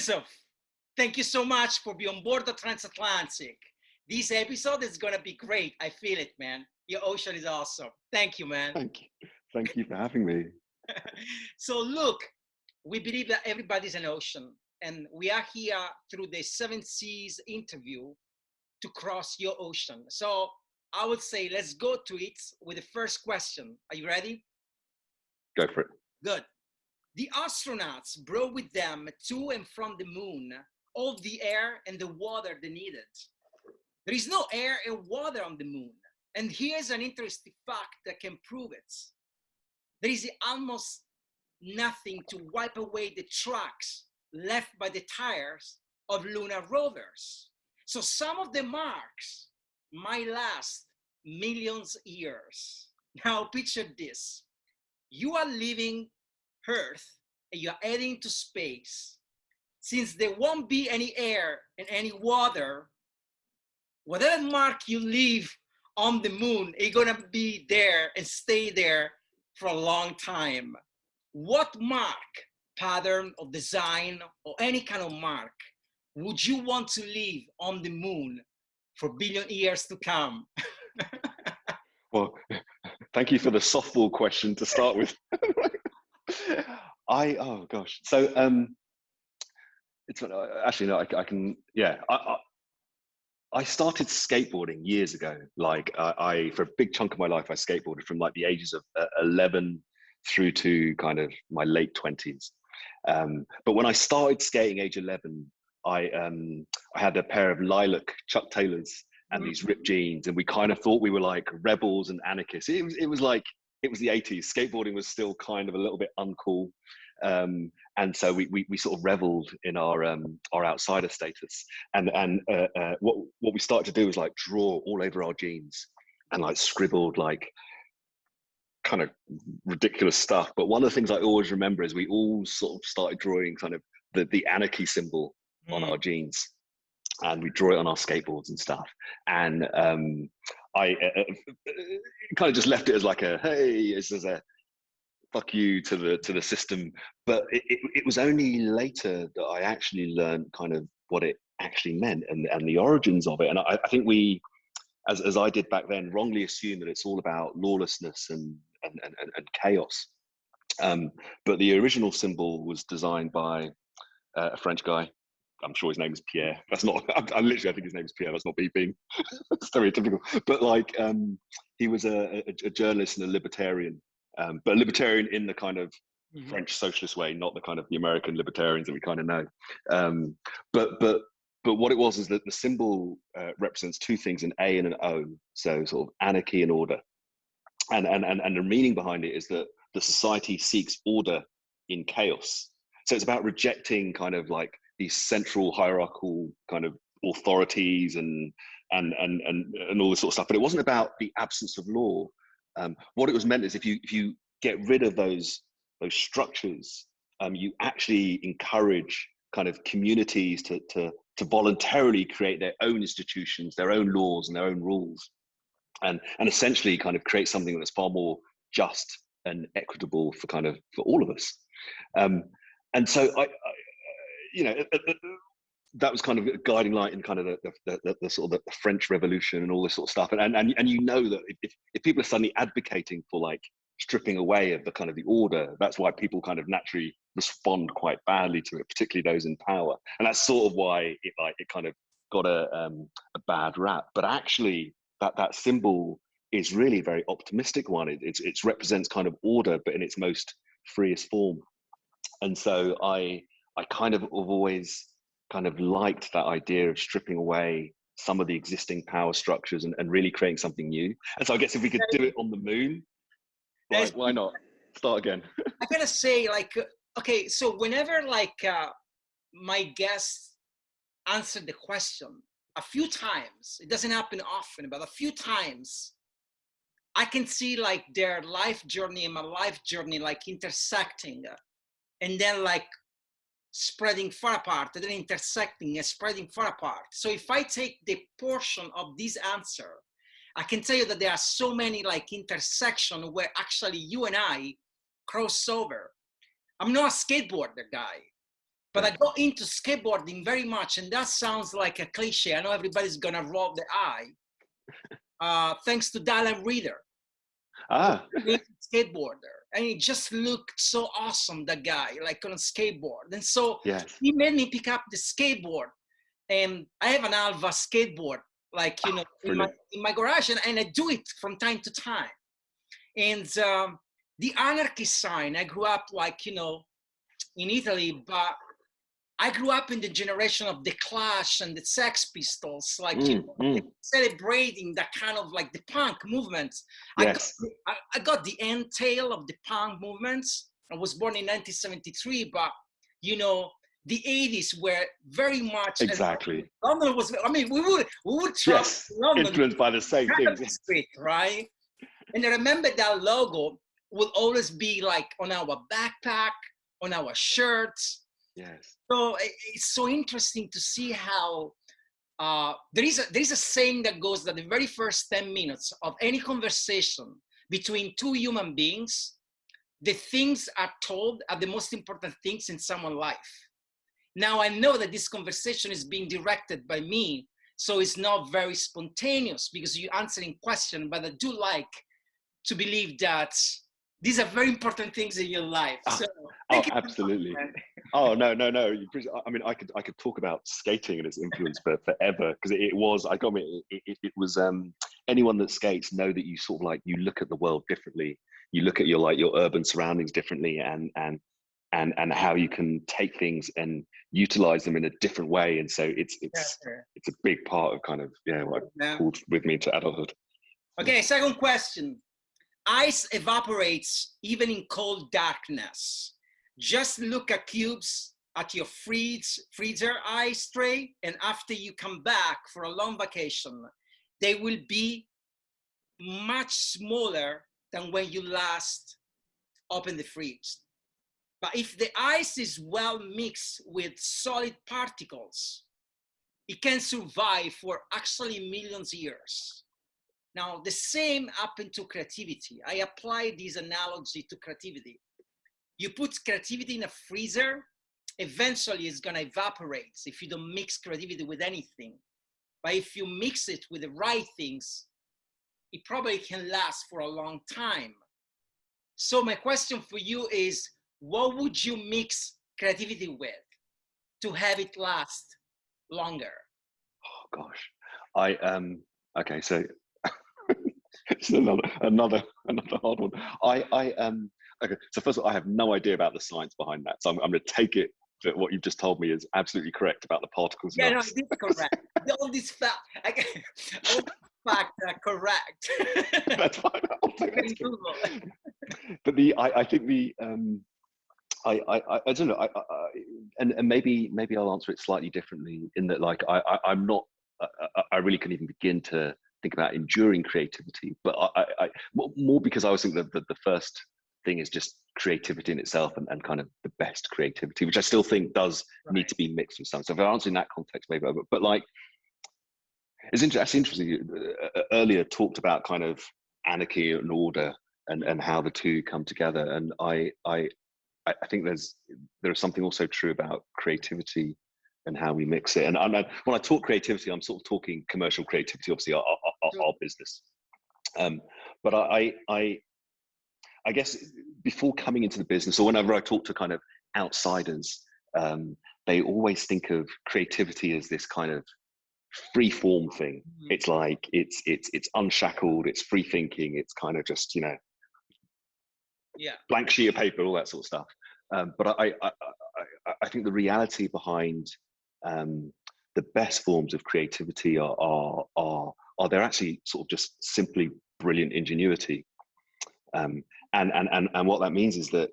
Yusuf, thank you so much for being on board the transatlantic. This episode is gonna be great. I feel it, man. Your ocean is awesome. Thank you, man. Thank you. Thank you for having me. So look, we believe that everybody's an ocean, and we are here through the Seven Seas interview to cross your ocean. So I would say let's go to it with the first question. Are you ready? Go for it. Good. The astronauts brought with them to and from the moon all the air and the water they needed. There is no air and water on the moon. And here's an interesting fact that can prove it. There is almost nothing to wipe away the tracks left by the tires of lunar rovers. So some of the marks might last millions of years. Now picture this. You are leaving Earth and you are heading to space. Since there won't be any air and any water, whatever mark you leave on the moon is gonna be there and stay there for a long time. What mark, pattern or design or any kind of mark would you want to leave on the moon for billion years to come? Well, thank you for the softball question to start with. Oh gosh. So it's actually no, I can, yeah. I started skateboarding years ago. Like I for a big chunk of my life, I skateboarded from like the ages of 11 through to kind of my late 20s. But when I started skating, age 11, I had a pair of lilac Chuck Taylors and these ripped jeans, and we kind of thought we were like rebels and anarchists. It was the 80s. Skateboarding was still kind of a little bit uncool. And so we sort of reveled in our outsider status, and what we started to do was like draw all over our jeans and like scribbled like kind of ridiculous stuff. But one of the things I always remember is we all sort of started drawing kind of the anarchy symbol on our jeans, and we draw it on our skateboards and stuff. And I kind of just left it as like a, hey, this is a fuck you to the system. But it was only later that I actually learned kind of what it actually meant and the origins of it. And I think we, as I did back then, wrongly assumed that it's all about lawlessness and chaos. But the original symbol was designed by a French guy. I'm sure his name is Pierre. That's not, I think his name is Pierre. That's not me being stereotypical. But like, he was a journalist and a libertarian. But a libertarian in the kind of French socialist way, not the kind of the American libertarians that we kind of know. But what it was is that the symbol represents two things, an A and an O, so sort of anarchy and order. And the meaning behind it is that the society seeks order in chaos. So it's about rejecting kind of like these central hierarchical kind of authorities and all this sort of stuff. But it wasn't about the absence of law. What it was meant is if you get rid of those structures, you actually encourage kind of communities to voluntarily create their own institutions, their own laws and their own rules, and essentially kind of create something that's far more just and equitable for all of us. And so I that was kind of a guiding light in kind of the sort of the French Revolution and all this sort of stuff. And you know that if people are suddenly advocating for like stripping away of the kind of the order, that's why people kind of naturally respond quite badly to it, particularly those in power. And that's sort of why it kind of got a bad rap. But actually that symbol is really a very optimistic one. It represents kind of order, but in its most freest form. And so I kind of have always kind of liked that idea of stripping away some of the existing power structures and really creating something new. And so I guess if we could do it on the moon, why not start again? I gotta say, like, okay, so whenever like my guests answered the question a few times, it doesn't happen often, but a few times, I can see like their life journey and my life journey like intersecting, and then like spreading far apart, and then intersecting and spreading far apart. So if I take the portion of this answer, I can tell you that there are so many like intersections where actually you and I cross over. I'm not a skateboarder guy. But I got into skateboarding very much, and that sounds like a cliche. I know everybody's gonna roll the eye. Thanks to Dylan Reader, skateboarder, and he just looked so awesome. That guy, like on a skateboard, and so he made me pick up the skateboard. And I have an Alva skateboard, like in my garage, and I do it from time to time. And the anarchy sign, I grew up like in Italy, but I grew up in the generation of the Clash and the Sex Pistols, like celebrating that kind of like the punk movements. I got the entail of the punk movements. I was born in 1973, but the 80s were very much London was. I mean, we would travel to London, influenced by the same things, right? And I remember that logo will always be like on our backpack, on our shirts. Yes. So it's so interesting to see how there is a saying that goes that the very first 10 minutes of any conversation between two human beings, the things are told are the most important things in someone's life. Now I know that this conversation is being directed by me, so it's not very spontaneous because you're answering questions, but I do like to believe that these are very important things in your life. So absolutely. Oh no. I mean, I could talk about skating and its influence for forever, because it was anyone that skates know that you sort of like, you look at the world differently. You look at your urban surroundings differently, and how you can take things and utilize them in a different way. And so it's a big part of kind of what pulled with me to adulthood. Okay, second question. Ice evaporates even in cold darkness. Just look at cubes at your freezer ice tray, and after you come back for a long vacation, they will be much smaller than when you last opened the fridge. But if the ice is well mixed with solid particles, it can survive for actually millions of years. Now, the same happened to creativity. I apply this analogy to creativity. You put creativity in a freezer, eventually it's gonna evaporate if you don't mix creativity with anything. But if you mix it with the right things, it probably can last for a long time. So my question for you is, what would you mix creativity with to have it last longer? Oh gosh, okay, so it's another hard one. Okay, so first of all, I have no idea about the science behind that, so I'm going to take it that what you've just told me is absolutely correct about the particles. Yeah, no, it is correct. all these facts are correct. That's fine. I'll take that. But I think I don't know. And maybe I'll answer it slightly differently, in that like I'm not. I really couldn't even begin to think about enduring creativity, but I more because I always think that the first thing is just creativity in itself, and kind of the best creativity, which I still think does need to be mixed with something. So if I answer in that context, maybe, but like, it's interesting. You earlier talked about kind of anarchy and order, and how the two come together, and I think there is something also true about creativity and how we mix it. And when I talk creativity, I'm sort of talking commercial creativity, obviously our business. But I guess before coming into the business, or whenever I talk to kind of outsiders, they always think of creativity as this kind of free form thing. Mm-hmm. It's like it's unshackled, it's free thinking, it's kind of just blank sheet of paper, all that sort of stuff. But I think the reality behind the best forms of creativity are they're actually sort of just simply brilliant ingenuity. And what that means is that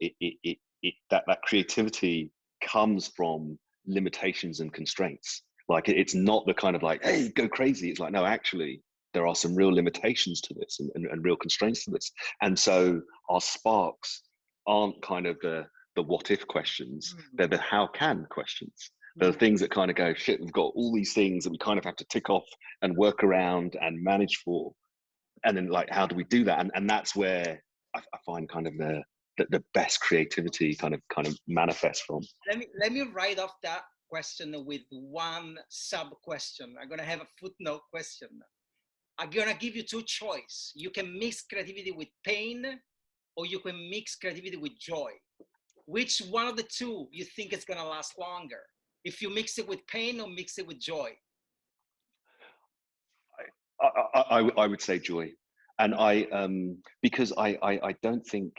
that creativity comes from limitations and constraints. Like it's not the kind of like, hey, go crazy. It's like, no, actually, there are some real limitations to this and real constraints to this. And so our sparks aren't kind of the what if questions, they're the how can questions. They're the things that kind of go, shit, we've got all these things that we kind of have to tick off and work around and manage for. And then like, how do we do that? And that's where I find kind of the best creativity kind of manifests from. Let me write off that question with one sub question. I'm gonna have a footnote question. I'm gonna give you two choices. You can mix creativity with pain, or you can mix creativity with joy. Which one of the two you think is gonna last longer? If you mix it with pain or mix it with joy? I would say joy, and because I don't think,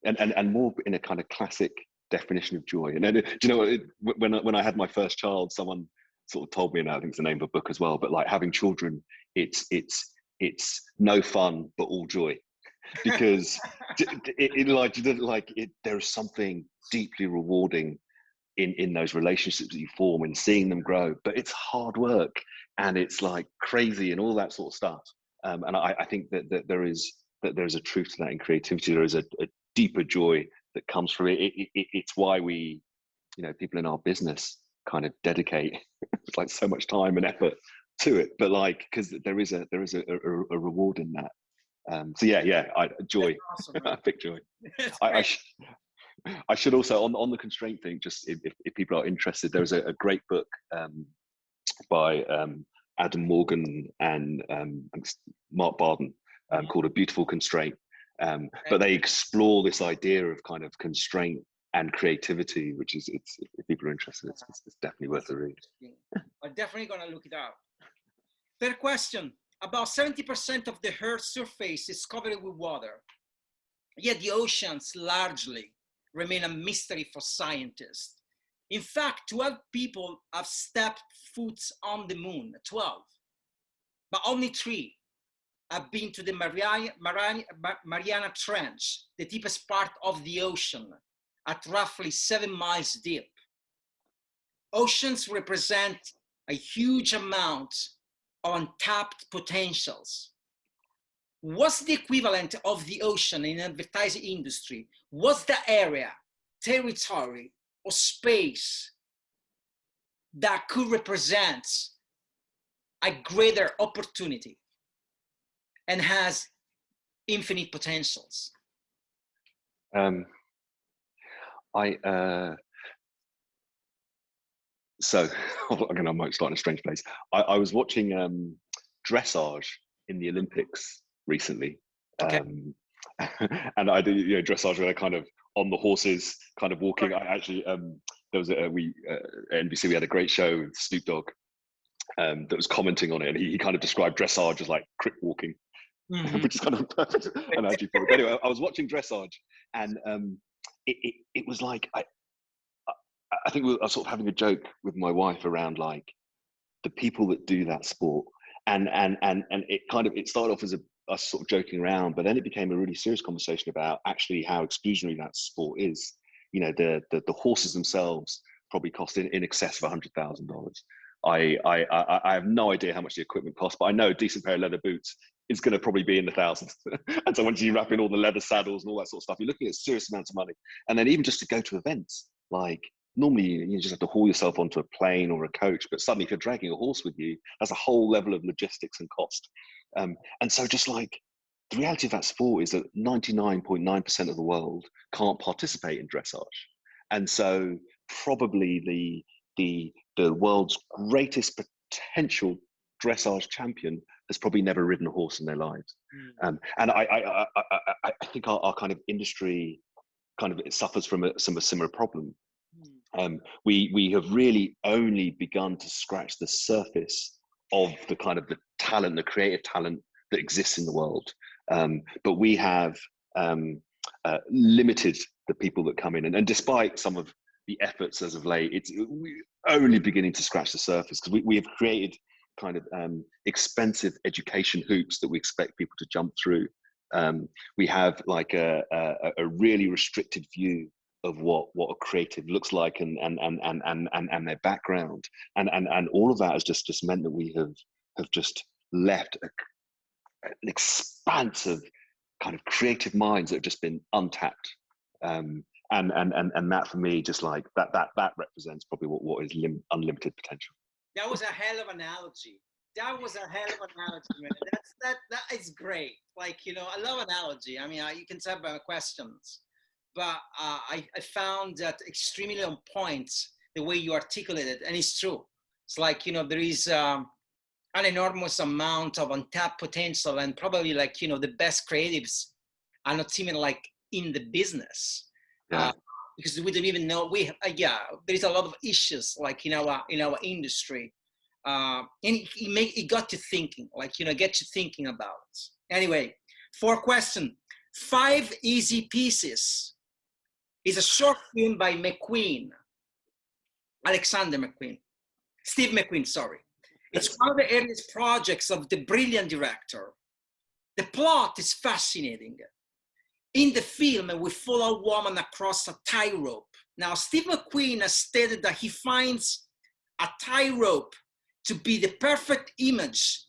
and more in a kind of classic definition of joy. And do you know when I had my first child, someone sort of told me, and I think it's the name of a book as well, but like having children, it's no fun but all joy, because there is something deeply rewarding in those relationships that you form and seeing them grow, but it's hard work and it's like crazy and all that sort of stuff. And I think that there is a truth to that in creativity. There is a deeper joy that comes from it. It's why we, people in our business kind of dedicate like so much time and effort to it, but like, because there is a reward in that. So yeah, joy. Awesome, I pick joy. I should also, on the constraint thing, just if people are interested, there's a great book by Adam Morgan and Mark Barden called A Beautiful Constraint. But they explore this idea of kind of constraint and creativity, which is, if people are interested, it's definitely worth a read. I'm definitely going to look it up. Third question. About 70% of the Earth's surface is covered with water, yet the oceans largely remain a mystery for scientists. In fact, 12 people have stepped foot on the moon, 12, but only 3 have been to the Mariana Trench, the deepest part of the ocean, at roughly 7 miles deep. Oceans represent a huge amount of untapped potentials. What's the equivalent of the ocean in the advertising industry? What's the area, territory, or space that could represent a greater opportunity and has infinite potentials? So again, I might start in a strange place. I was watching dressage in the Olympics recently. Okay. And I do dressage where they're kind of on the horses, kind of walking. I actually there was at NBC, we had a great show with Snoop Dogg that was commenting on it, and he kind of described dressage as like crip walking, which is kind of a perfect analogy for it. Anyway, I was watching dressage, and it was like I think I was sort of having a joke with my wife around like the people that do that sport, and it started off as us sort of joking around, but then it became a really serious conversation about actually how exclusionary that sport is. The horses themselves probably cost in excess of $100,000. I have no idea how much the equipment costs, but I know a decent pair of leather boots is going to probably be in the thousands. And so once you wrap in all the leather saddles and all that sort of stuff, you're looking at serious amounts of money. And then even just to go to events, like normally you just have to haul yourself onto a plane or a coach, but suddenly if you're dragging a horse with you, that's a whole level of logistics and cost. And so just like the reality of that sport is that 99.9% of the world can't participate in dressage. And so probably the world's greatest potential dressage champion has probably never ridden a horse in their lives. And I think our kind of industry kind of suffers from a similar problem. We have really only begun to scratch the surface of the kind of the talent, the creative talent that exists in the world. But we have limited the people that come in. And despite some of the efforts as of late, it's only beginning to scratch the surface, because we have created kind of expensive education hoops that we expect people to jump through. We have like a really restricted view of what a creative looks like and their background, and all of that has just meant that we have just left an expanse of kind of creative minds that have just been untapped. And that for me, just like that represents probably what is unlimited potential. That was a hell of an analogy. That was a hell of an analogy, man. That is great. Like, I love analogy. I mean, you can tell by my questions, but I found that extremely on point the way you articulated, and it's true. It's like, you know, there is an enormous amount of untapped potential, and probably, like, you know, the best creatives are not even like in the business. Yeah. Because we don't even know, yeah, there is a lot of issues like in our industry, and it got you thinking, like, you know, get you thinking about it. Anyway, 4th question: 5 Easy Pieces is a short film by Steve McQueen, sorry. It's one of the earliest projects of the brilliant director. The plot is fascinating. In the film, we follow a woman across a tightrope. Now, Steve McQueen has stated that he finds a tightrope to be the perfect image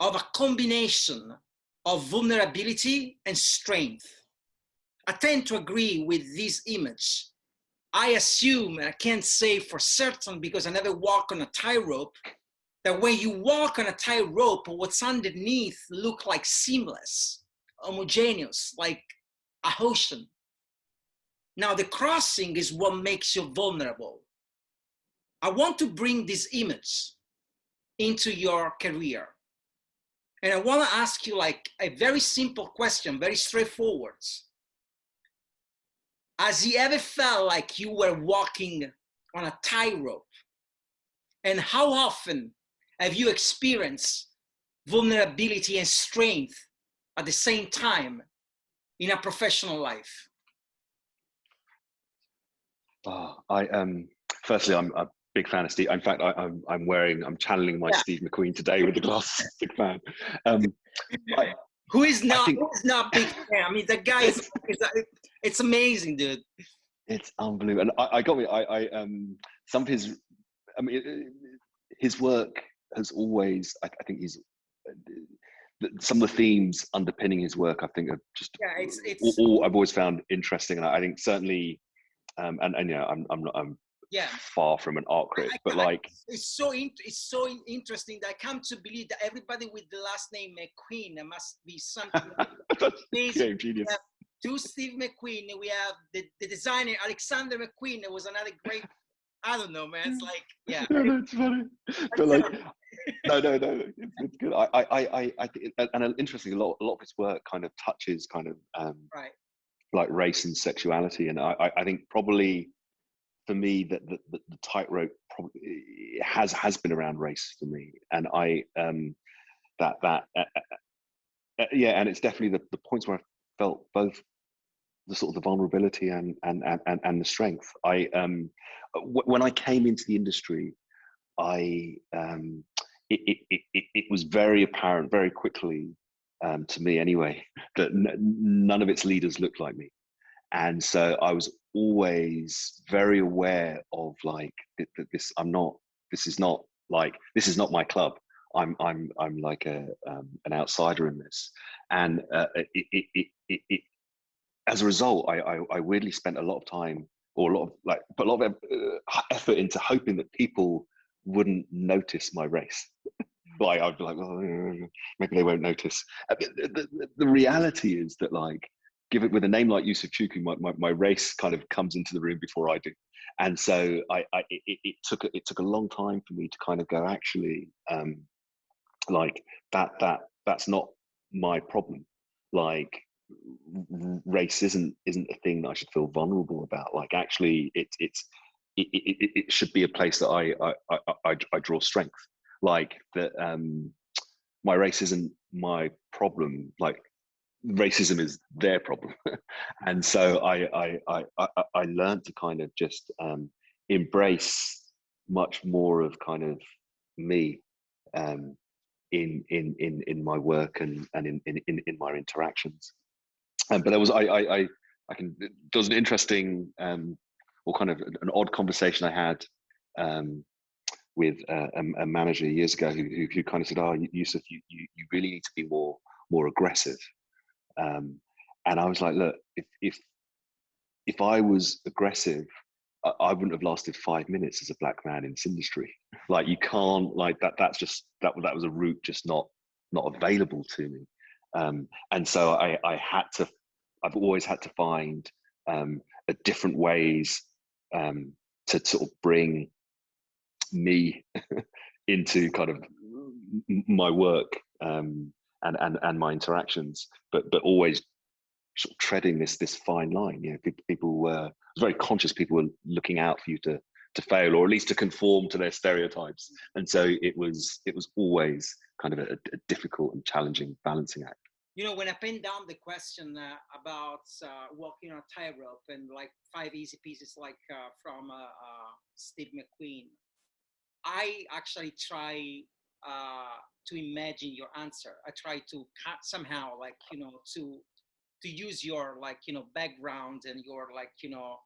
of a combination of vulnerability and strength. I tend to agree with this image. I assume, and I can't say for certain because I never walk on a tightrope, that when you walk on a tightrope, what's underneath look like seamless, homogeneous, like a ocean. Now, the crossing is what makes you vulnerable. I want to bring this image into your career. And I want to ask you like a very simple question, very straightforward. Has you ever felt like you were walking on a tightrope? And how often have you experienced vulnerability and strength at the same time in a professional life? Oh, firstly, I'm a big fan of Steve. In fact, I'm channeling my Steve McQueen today with the glasses. Big fan. Who is not big fan? I mean, the guy is it's amazing, dude. It's unbelievable. And some of his, I mean, his work has always, I think he's, some of the themes underpinning his work, I think, are just all I've always found interesting. And I think certainly, and you know, I'm far from an art critic, but like it's so interesting that I come to believe that everybody with the last name McQueen must be something amazing. Genius. We have 2 Steve McQueen. We have the designer Alexander McQueen. It was another great. I don't know, man. It's like, yeah. No, it's funny, but like, no, it's good. I think, and interestingly, a lot of his work kind of touches kind of like race and sexuality, and I think probably for me that the tightrope probably has been around race for me, and yeah, and it's definitely the points where I felt both the sort of the vulnerability and the strength. When I came into the industry, it was very apparent very quickly, to me anyway, that none of its leaders looked like me. And so I was always very aware of like this is not my club. I'm like an outsider in this. And as a result, I weirdly spent a lot of time, or a lot of effort into hoping that people wouldn't notice my race. Like I'd be like, oh, maybe they won't notice. The reality is that, like, given with a name like Yusuf Chuku, my race kind of comes into the room before I do, and so it took a long time for me to kind of go, actually, like that's not my problem. Like, race isn't a thing that I should feel vulnerable about. Like, actually, it should be a place that I draw strength. Like that, my race isn't my problem. Like, racism is their problem. And so I learned to kind of just embrace much more of kind of me in my work and in my interactions. But there was there was an interesting or kind of an odd conversation I had with a manager years ago who kind of said, "Oh, Yusuf, you really need to be more aggressive." And I was like, "Look, if I was aggressive, I wouldn't have lasted 5 minutes as a black man in this industry. Like, you can't, like that. That's just that was a route just not available to me." And so I've always had to find at different ways to sort of bring me into kind of my work and my interactions, but always sort of treading this fine line. You know, people were very conscious. People were looking out for you to fail, or at least to conform to their stereotypes. And so it was always kind of a difficult and challenging balancing act. You know, when I pinned down the question about walking on a tightrope and like 5 easy pieces, like from Steve McQueen, I actually try to imagine your answer. I try to somehow, like, you know, to use your, like, you know, background and your, like, you know,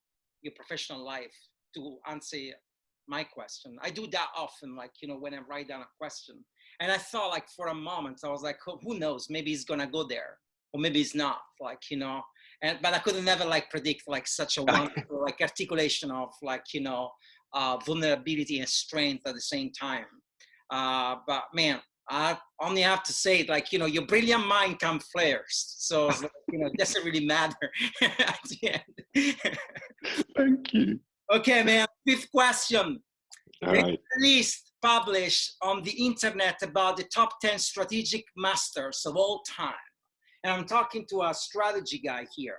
your professional life to answer my question. I do that often, like, you know, when I write down a question. And I thought, like, for a moment, I was like, oh, who knows? Maybe he's gonna go there, or maybe he's not, like, you know. But I could never, like, predict, like, such a wonderful, like, articulation of, like, you know, vulnerability and strength at the same time. But man, I only have to say, like, you know, your brilliant mind comes first. So, it's like, you know, it doesn't really matter at the end. Thank you. Okay, man. 5th question. All right. List published on the internet about the top 10 strategic masters of all time. And I'm talking to a strategy guy here.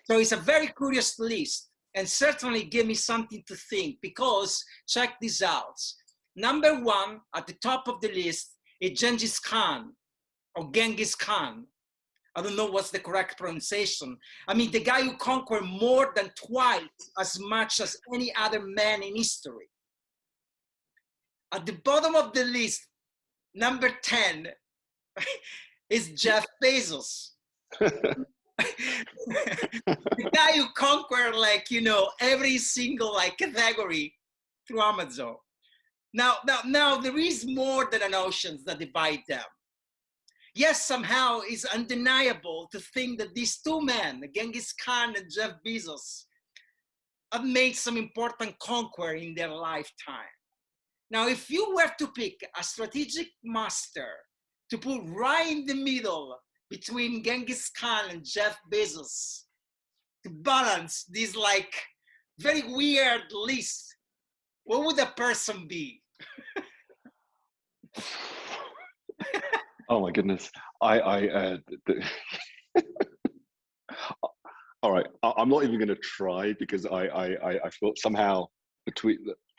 So it's a very curious list, and certainly give me something to think, because check this out. Number 1 at the top of the list is Genghis Khan, or Genghis Khan. I don't know what's the correct pronunciation. I mean, the guy who conquered more than twice as much as any other man in history. At the bottom of the list, number 10, is Jeff Bezos. The guy who conquered, like, you know, every single, like, category through Amazon. Now, there is more than an ocean that divide them. Yes, somehow it's undeniable to think that these 2 men, Genghis Khan and Jeff Bezos, have made some important conquer in their lifetime. Now, if you were to pick a strategic master to put right in the middle between Genghis Khan and Jeff Bezos to balance this, like, very weird list, what would the person be? Oh my goodness. All right. I'm not even going to try, because I thought somehow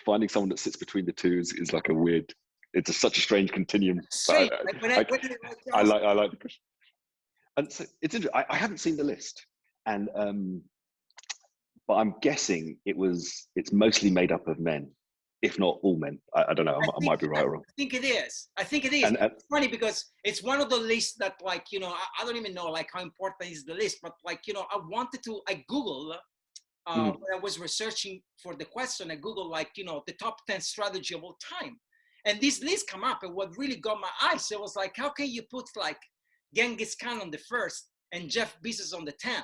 finding someone that sits between the two is like a weird. It's such a strange continuum. Strange. I like the question. And so it's interesting. I haven't seen the list, and but I'm guessing it's mostly made up of men, if not all men. I don't know. I might be right or wrong. I think it is. And it's funny because it's one of the lists that, like, you know, I don't even know, like, how important is the list, but, like, you know, I Googled, when I was researching for the question, I Googled, like, you know, the top 10 strategy of all time. And this list come up, and what really got my eyes, it was like, how can you put, like, Genghis Khan on the 1st and Jeff Bezos on the 10th?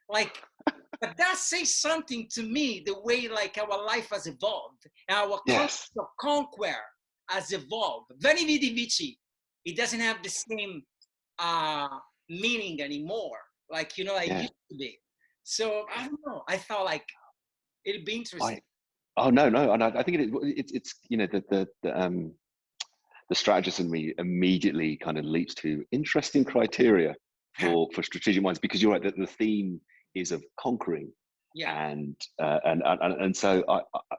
Like, but that says something to me, the way, like, our life has evolved, and our concept of conquer has evolved. Veni Vidi Vici, it doesn't have the same meaning anymore, like, you know, it used to be. So I don't know. I thought, like, it'd be interesting. No, and I think it's you know, the strategist in me immediately kind of leaps to interesting criteria for strategic minds, because you're right that the theme is of conquering, and so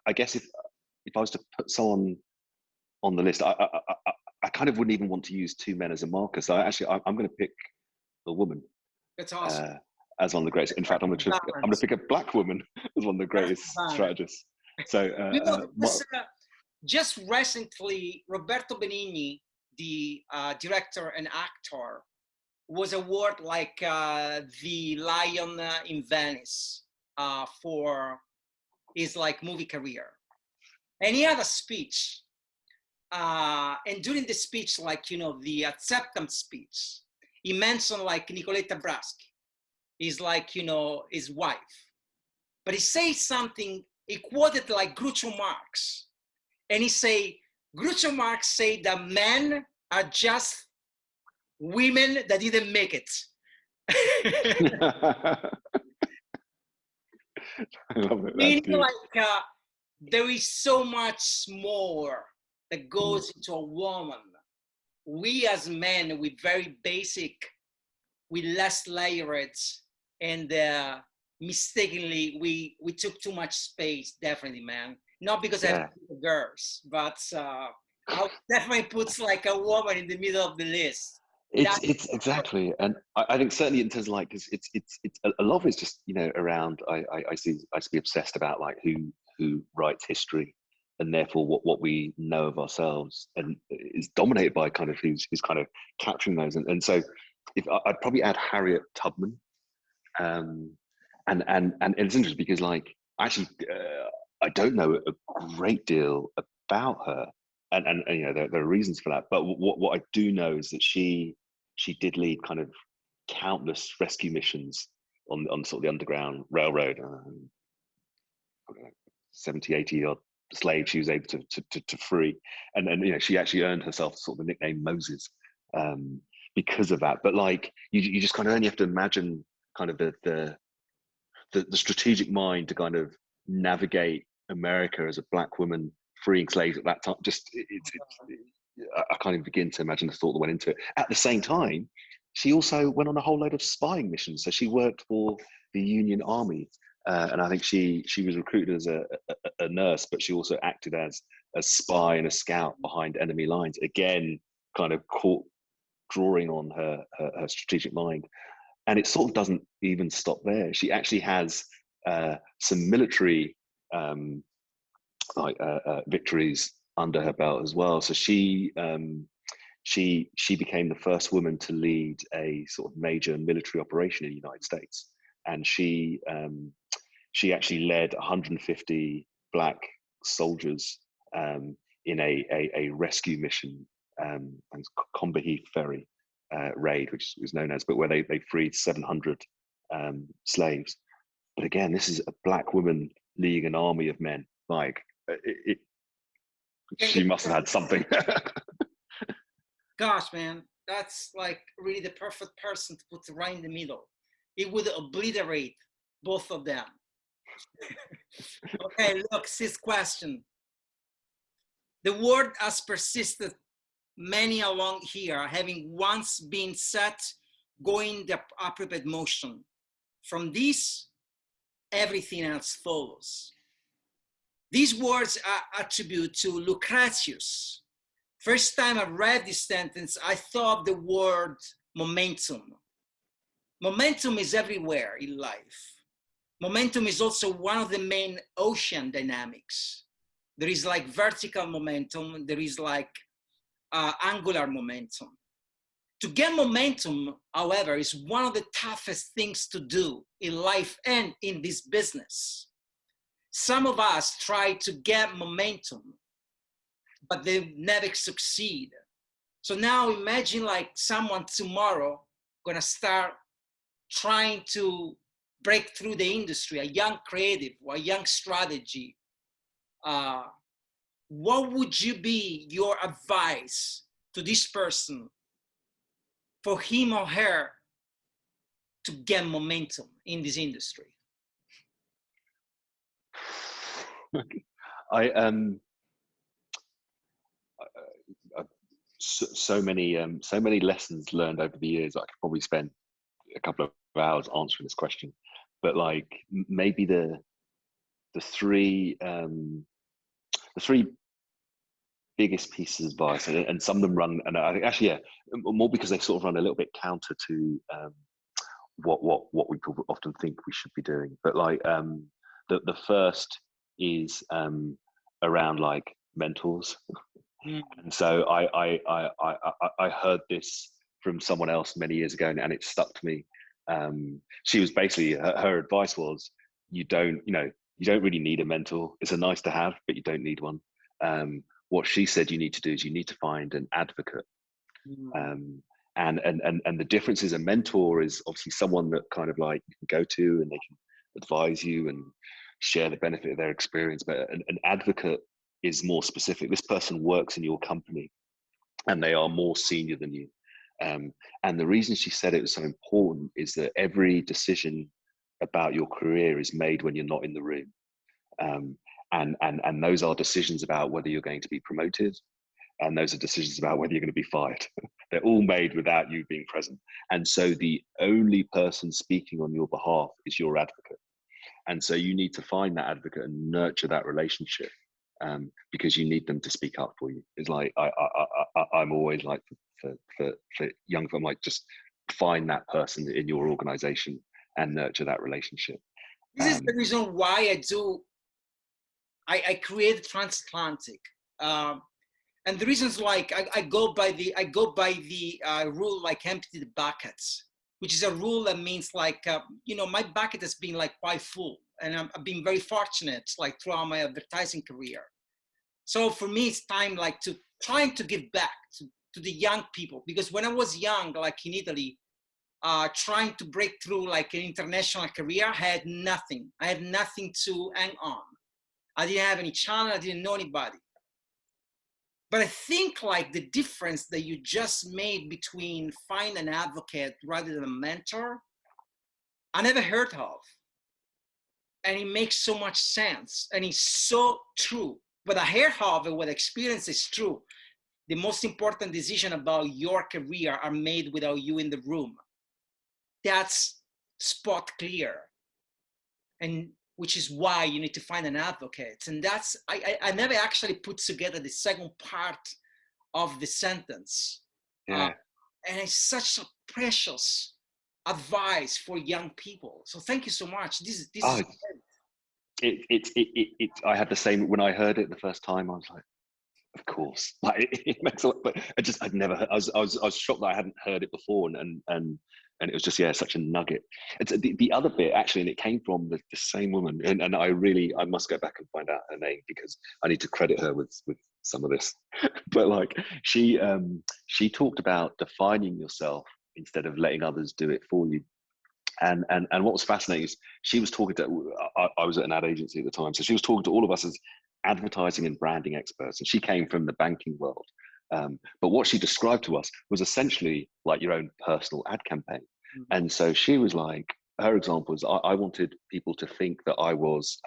I guess if I was to put someone on the list, I kind of wouldn't even want to use 2 men as a marker. So I'm going to pick a woman. That's awesome. As one of the greatest. In fact, I'm going to pick a Black woman as one of the greatest strategists. So you know, just recently, Roberto Benigni, the director and actor, was awarded, like, the Lion in Venice for his, like, movie career. And he had a speech, and during the speech, like, you know, the acceptance speech, he mentioned, like, Nicoletta Braschi, is, like, you know, his wife. But he says something, he quoted, like, Groucho Marx, and he say, Groucho Marx say that men are just women that didn't make it. I love it. That's Meaning good. like there is so much more that goes into a woman. We as men, with very basic, with less layerage, and mistakenly we took too much space. Definitely, man. Not because I have girls, but I definitely puts like a woman in the middle of the list. It's exactly, and I think certainly in terms of like, because it's a lot of it's just, you know, around. I see I used to be obsessed about like who writes history, and therefore what we know of ourselves, and is dominated by kind of who's kind of capturing those, and so if I'd probably add Harriet Tubman, and it's interesting because like actually I don't know a great deal about her, and you know there are reasons for that, but what I do know is that she did lead kind of countless rescue missions on sort of the Underground Railroad, 70, 80 odd slaves she was able to free, and you know she actually earned herself sort of the nickname Moses because of that. But like you just kind of only have to imagine kind of the strategic mind to kind of navigate America as a black woman freeing slaves at that time. Just I can't even begin to imagine the thought that went into it. At the same time, she also went on a whole load of spying missions. So she worked for the Union Army, and I think she was recruited as a nurse, but she also acted as a spy and a scout behind enemy lines. Again, kind of drawing on her strategic mind. And it sort of doesn't even stop there. She actually has some military victories under her belt as well. So she became the first woman to lead a sort of major military operation in the United States, and she actually led 150 black soldiers in a rescue mission, Combahee Ferry raid, which was known as, but where they freed 700 slaves. But again, this is a black woman leading an army of men. Like she must have had something. Gosh, man, that's like really the perfect person to put right in the middle. It would obliterate both of them. Okay, look, this question. The word has persisted many along here, having once been set, going the appropriate motion. From this, everything else follows. These words are attributed to Lucretius. First time I read this sentence, I thought the word momentum. Momentum is everywhere in life. Momentum is also one of the main ocean dynamics. There is like vertical momentum, there is like angular momentum. To get momentum, however, is one of the toughest things to do in life and in this business. Some of us try to get momentum, but they never succeed. So now imagine like someone tomorrow gonna start trying to break through the industry, a young creative or a young strategy. What would you be your advice to this person for him or her to get momentum in this industry? So many lessons learned over the years. I could probably spend a couple of hours answering this question, but like maybe the three biggest pieces of advice, and some of them run, and I think actually more because they sort of run a little bit counter to what we often think we should be doing. But like the first is around like mentors. And so I heard this from someone else many years ago, and it stuck to me. She was basically, her advice was, you don't really need a mentor. It's a nice to have, but you don't need one. What she said you need to do is you need to find an advocate. And the difference is, a mentor is obviously someone that kind of like you can go to and they can advise you and share the benefit of their experience. But an advocate is more specific. This person works in your company and they are more senior than you. And the reason she said it was so important is that every decision about your career is made when you're not in the room. And those are decisions about whether you're going to be promoted, and those are decisions about whether you're going to be fired. They're all made without you being present. And so the only person speaking on your behalf is your advocate. And so you need to find that advocate and nurture that relationship, because you need them to speak up for you. It's like I'm always like for young people, I'm like, just find that person in your organization and nurture that relationship. This is the reason why I created Transatlantic. And the reasons like I go by the rule like empty the buckets, which is a rule that means like you know, my bucket has been like quite full, and I've been very fortunate like throughout my advertising career. So for me, it's time like to trying to give back to the young people, because when I was young, like in Italy, trying to break through like an international career, I had nothing. I had nothing to hang on. I didn't have any channel. I didn't know anybody. But I think like the difference that you just made between find an advocate rather than a mentor, I never heard of. And it makes so much sense. And it's so true. But I heard of it, what experience is true. The most important decision about your career are made without you in the room. That's spot clear. And which is why you need to find an advocate. And that's, I never actually put together the second part of the sentence. Yeah. And it's such a precious advice for young people. So thank you so much. This is great. I had the same, when I heard it the first time, I was like, of course, like it makes a lot, but I'd never heard, I was shocked that I hadn't heard it before, and it was just, yeah, such a nugget. It's the other bit actually, and it came from the same woman, and I must go back and find out her name, because I need to credit her with some of this. But like she talked about defining yourself instead of letting others do it for you. And what was fascinating is she was talking to, I was at an ad agency at the time, so she was talking to all of us as advertising and branding experts, and she came from the banking world. But what she described to us was essentially like your own personal ad campaign. Mm-hmm. And so she was like, her example was, I wanted people to think that I was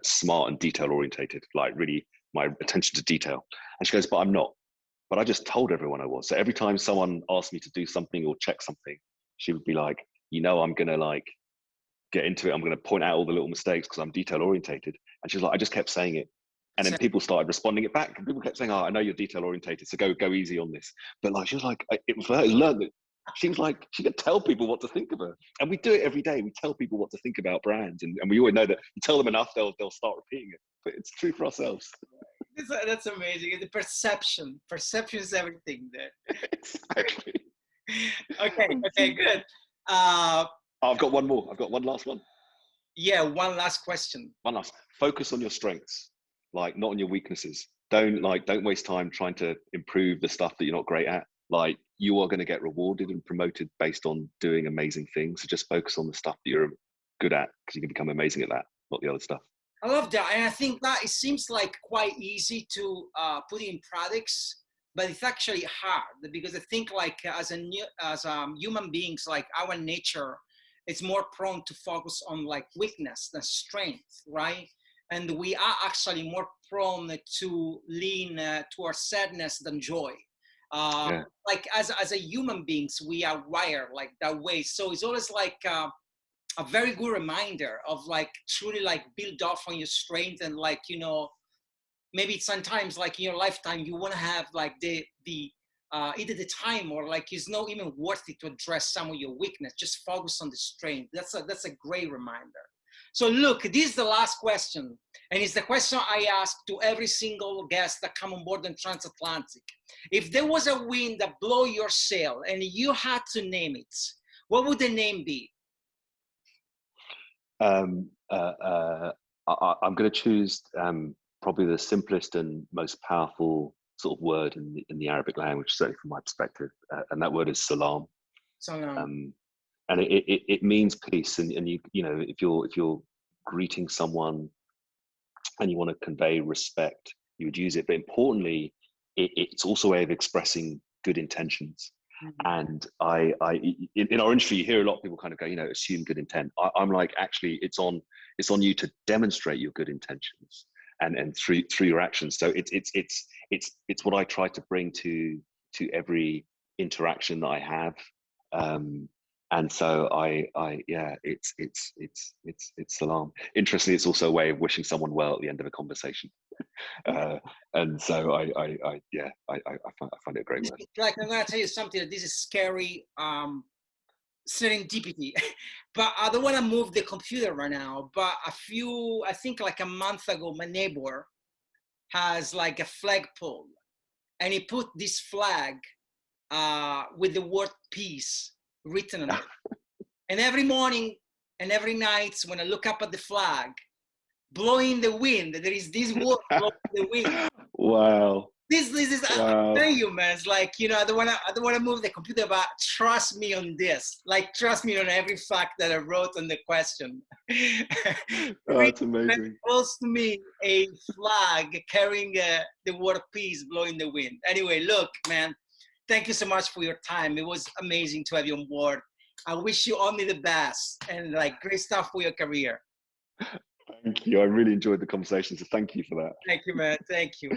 smart and detail orientated, like really my attention to detail. And she goes, but I'm not. But I just told everyone I was. So every time someone asked me to do something or check something, she would be like, you know, I'm going to like get into it. I'm going to point out all the little mistakes because I'm detail orientated. And she's like, I just kept saying it. And then people started responding it back. And people kept saying, oh, I know you're detail orientated, so go easy on this. But like, she was like, it was for her to learn that she was like, she could tell people what to think of her. And we do it every day. We tell people what to think about brands. And we always know that you tell them enough, they'll start repeating it. But it's true for ourselves. That's amazing. The perception is everything there. Exactly. Okay, good. I've got one more. I've got one last one. Yeah, one last question. One last. Focus on your strengths, like not on your weaknesses. Don't waste time trying to improve the stuff that you're not great at. Like, you are going to get rewarded and promoted based on doing amazing things. So just focus on the stuff that you're good at, because you can become amazing at that, not the other stuff. I love that. And I think that it seems like quite easy to put in products, but it's actually hard, because I think like as human beings, like our nature, it's more prone to focus on like weakness than strength, right? And we are actually more prone to lean towards sadness than joy. Yeah. Like as a human beings, we are wired like that way. So it's always like a very good reminder of like truly like build off on your strength, and like, you know, maybe sometimes like in your lifetime you want to have like the either the time or like it's not even worth it to address some of your weakness. Just focus on the strength. That's a great reminder. So look, this is the last question, and it's the question I ask to every single guest that come on board on Transatlantic. If there was a wind that blow your sail and you had to name it, what would the name be? I'm going to choose probably the simplest and most powerful sort of word in the Arabic language, certainly from my perspective, and that word is salam. Salam. And it means peace. And you know, if you're greeting someone and you want to convey respect, you would use it. But importantly, it's also a way of expressing good intentions. And in our industry, you hear a lot of people kind of go, assume good intent. I'm like, actually, it's on you to demonstrate your good intentions and through your actions. So it's what I try to bring to every interaction that I have. And so it's salam. Interestingly, it's also a way of wishing someone well at the end of a conversation. And so I find it a great word. Like, I'm gonna tell you something. That this is scary serendipity, but I don't want to move the computer right now. But I think like a month ago, my neighbor has like a flagpole, and he put this flag with the word peace written on it. And every morning and every night when I look up at the flag, blowing the wind, there is this word blowing the wind. Wow. This is wow. I tell you, man, it's like, I don't wanna move the computer, but trust me on this. Like, trust me on every fact that I wrote on the question. That's amazing. Close to me a flag carrying the word peace blowing the wind. Anyway, look, man, thank you so much for your time. It was amazing to have you on board. I wish you only the best and like great stuff for your career. Thank you. I really enjoyed the conversation. So thank you for that. Thank you, man. Thank you.